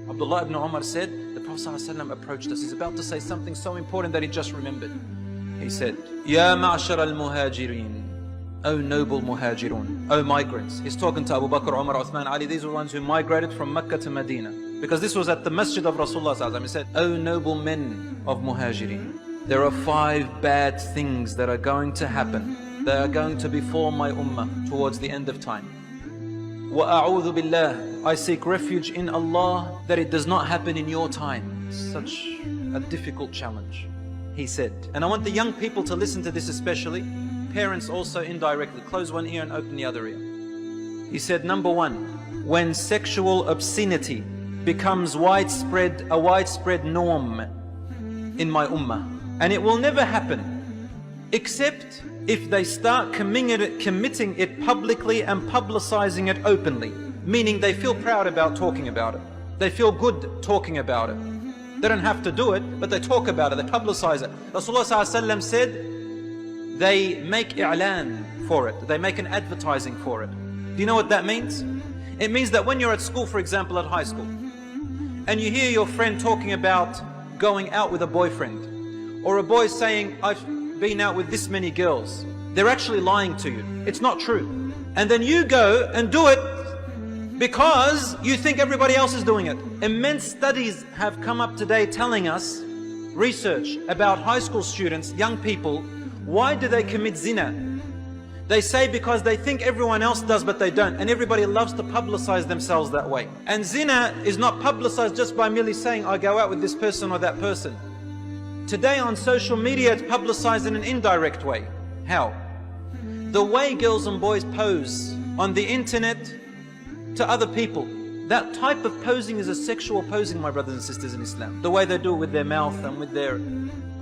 Abdullah ibn Umar said, the Prophet ﷺ approached us. He's about to say something so important that he just remembered. He said, Ya ma'ashar al-muhajirin, O noble muhajirun, O migrants. He's talking to Abu Bakr, Umar, Uthman, Ali. These were the ones who migrated from Mecca to Medina. Because this was at the masjid of Rasulullah ﷺ. He said, O noble men of muhajirin, there are 5 bad things that are going to happen, that are going to befall my ummah towards the end of time. وَأَعُوذُ بِاللَّهِ, I seek refuge in Allah that it does not happen in your time. Such a difficult challenge, he said. And I want the young people to listen to this especially, parents also indirectly. Close one ear and open the other ear. He said, number 1, when sexual obscenity becomes a widespread norm in my ummah, and it will never happen except if they start committing it publicly and publicizing it openly, meaning they feel proud about talking about it. They feel good talking about it. They don't have to do it, but they talk about it, they publicize it. Rasulullah ﷺ said they make i'lan for it, they make an advertising for it. Do you know what that means? It means that when you're at school, for example at high school, and you hear your friend talking about going out with a boyfriend, or a boy saying, I've been out with this many girls, they're actually lying to you. It's not true. And then you go and do it because you think everybody else is doing it. Immense studies have come up today telling us, research about high school students, young people, why do they commit zina? They say because they think everyone else does but they don't, and everybody loves to publicize themselves that way. And zina is not publicized just by merely saying, I go out with this person or that person. Today on social media it's publicized in an indirect way. How? The way girls and boys pose on the internet to other people. That type of posing is a sexual posing, my brothers and sisters in Islam. The way they do it with their mouth and with their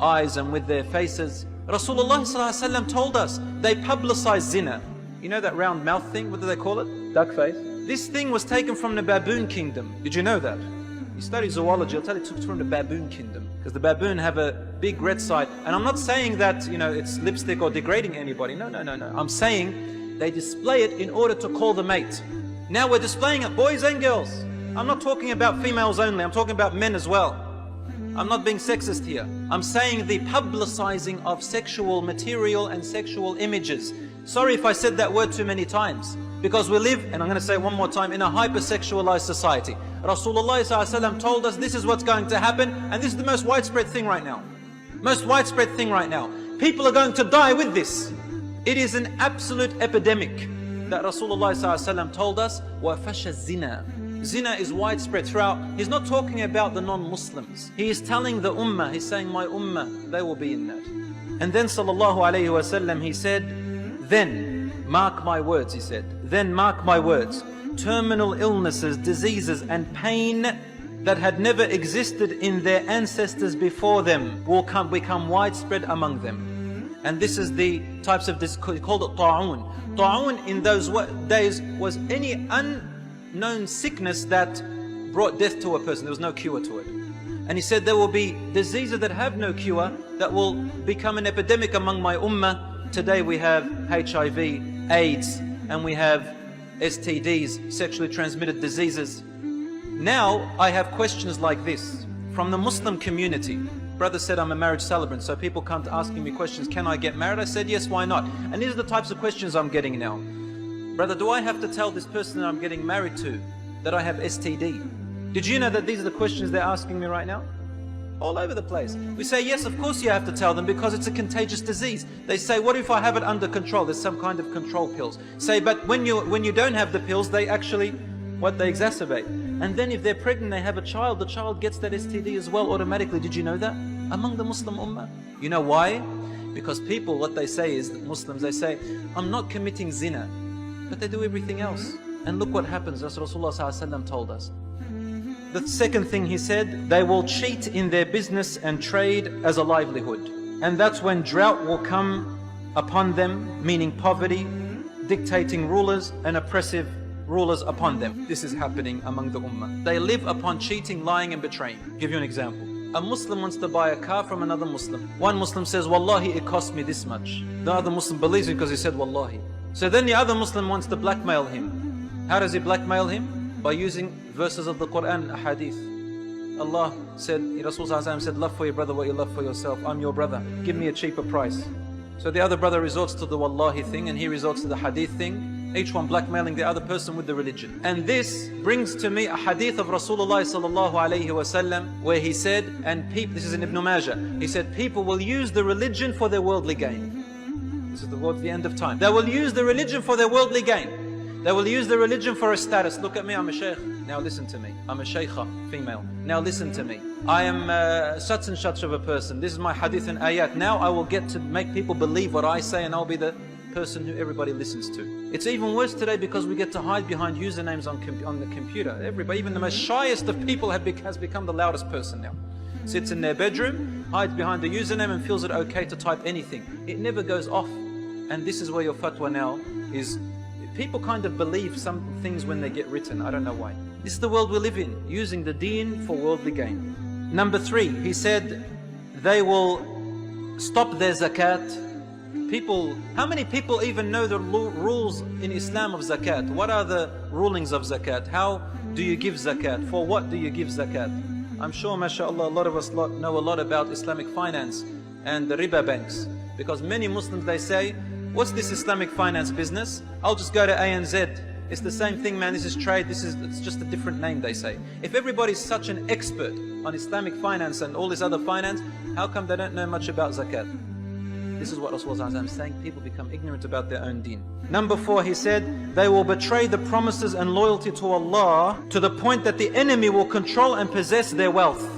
eyes and with their faces. Rasulullah ﷺ told us they publicize zina. You know that round mouth thing? What do they call it? Duck face. This thing was taken from the baboon kingdom. Did you know that? You study zoology, I'll tell you, it's from the baboon kingdom. Because the baboon have a big red side. And I'm not saying that, you know, it's lipstick or degrading anybody. No. I'm saying they display it in order to call the mate. Now we're displaying it, boys and girls. I'm not talking about females only, I'm talking about men as well. I'm not being sexist here. I'm saying the publicizing of sexual material and sexual images. Sorry if I said that word too many times. Because we live, and I'm going to say it one more time, in a hypersexualized society. Rasulullah ﷺ told us this is what's going to happen, and this is the most widespread thing right now. Most widespread thing right now. People are going to die with this. It is an absolute epidemic that Rasulullah ﷺ told us, وَفَشَ الزِّنَا. Zina is widespread throughout. He's not talking about the non-Muslims. He is telling the ummah, he's saying my ummah, they will be in that. And then sallallahu alayhi wasallam, he said, then mark my words, he said, then mark my words, terminal illnesses, diseases and pain that had never existed in their ancestors before them will become widespread among them. And this is the types of this, called it ta'un. Ta'un in those days was any unknown sickness that brought death to a person. There was no cure to it. And he said there will be diseases that have no cure that will become an epidemic among my ummah. Today we have HIV, AIDS, and we have STDs, sexually transmitted diseases. Now I have questions like this from the Muslim community. Brother said I'm a marriage celebrant, so people come to asking me questions, can I get married? I said yes, why not? And these are the types of questions I'm getting now. Brother, do I have to tell this person that I'm getting married to that I have STD? Did you know that these are the questions they're asking me right now? All over the place. We say, yes, of course you have to tell them because it's a contagious disease. They say, what if I have it under control? There's some kind of control pills. Say, but when you don't have the pills, they actually, they exacerbate. And then if they're pregnant, they have a child, the child gets that STD as well automatically. Did you know that? Among the Muslim ummah. You know why? Because people, what they say is, Muslims, they say, I'm not committing zina. But they do everything else. And look what happens, as Rasulullah ﷺ told us. The second thing he said, they will cheat in their business and trade as a livelihood. And that's when drought will come upon them, meaning poverty, dictating rulers and oppressive rulers upon them. This is happening among the ummah. They live upon cheating, lying and betraying. I'll give you an example. A Muslim wants to buy a car from another Muslim. One Muslim says, Wallahi, it cost me this much. The other Muslim believes him because he said, Wallahi. So then the other Muslim wants to blackmail him. How does he blackmail him? By using verses of the Quran, a hadith. Allah said, Rasulullah said, love for your brother what you love for yourself. I'm your brother. Give me a cheaper price. So the other brother resorts to the wallahi thing, and he resorts to the hadith thing, each one blackmailing the other person with the religion. And this brings to me a hadith of Rasulullah sallallahu alayhi wasallam, where he said, and people, this is in Ibn Majah, he said, people will use the religion for their worldly gain. This is towards the end of time. They will use the religion for their worldly gain. They will use the religion for a status. Look at me, I'm a sheikh. Now listen to me. I'm a sheikha, female. Now listen to me. I am such and such of a person. This is my hadith and ayat. Now I will get to make people believe what I say, and I'll be the person who everybody listens to. It's even worse today because we get to hide behind usernames on the computer. Everybody, even the most shyest of people has become the loudest person now. Sits in their bedroom, hides behind the username and feels it okay to type anything. It never goes off. And this is where your fatwa now is. People kind of believe some things when they get written. I don't know why. This is the world we live in, using the deen for worldly gain. Number 3, he said, they will stop their zakat. People, how many people even know the rules in Islam of zakat? What are the rulings of zakat? How do you give zakat? For what do you give zakat? I'm sure, mashallah, a lot of us know a lot about Islamic finance and the riba banks. Because many Muslims, they say, what's this Islamic finance business? I'll just go to ANZ. It's the same thing, man. This is trade. It's just a different name, they say. If everybody's such an expert on Islamic finance and all this other finance, how come they don't know much about zakat? This is what Rasulullah is saying. People become ignorant about their own deen. Number 4, he said, they will betray the promises and loyalty to Allah to the point that the enemy will control and possess their wealth.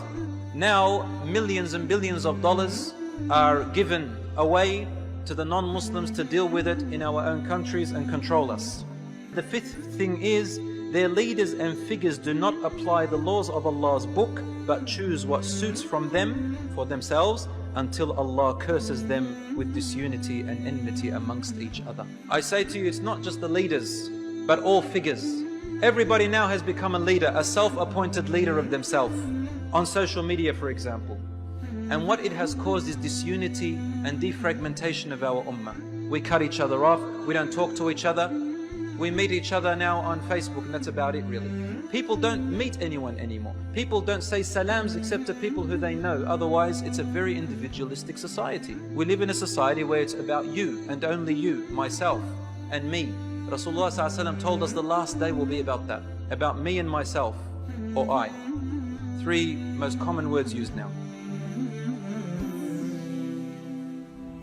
Now, millions and billions of dollars are given away to the non-Muslims to deal with it in our own countries and control us. The 5th thing is, their leaders and figures do not apply the laws of Allah's book, but choose what suits from them for themselves until Allah curses them with disunity and enmity amongst each other. I say to you, it's not just the leaders, but all figures. Everybody now has become a leader, a self-appointed leader of themselves, on social media, for example. And what it has caused is disunity and defragmentation of our ummah. We cut each other off, we don't talk to each other. We meet each other now on Facebook, and that's about it really. People don't meet anyone anymore. People don't say salams except to people who they know. Otherwise, it's a very individualistic society. We live in a society where it's about you and only you, myself and me. Rasulullah ﷺ told us the last day will be about that. About me and myself, or I. 3 most common words used now.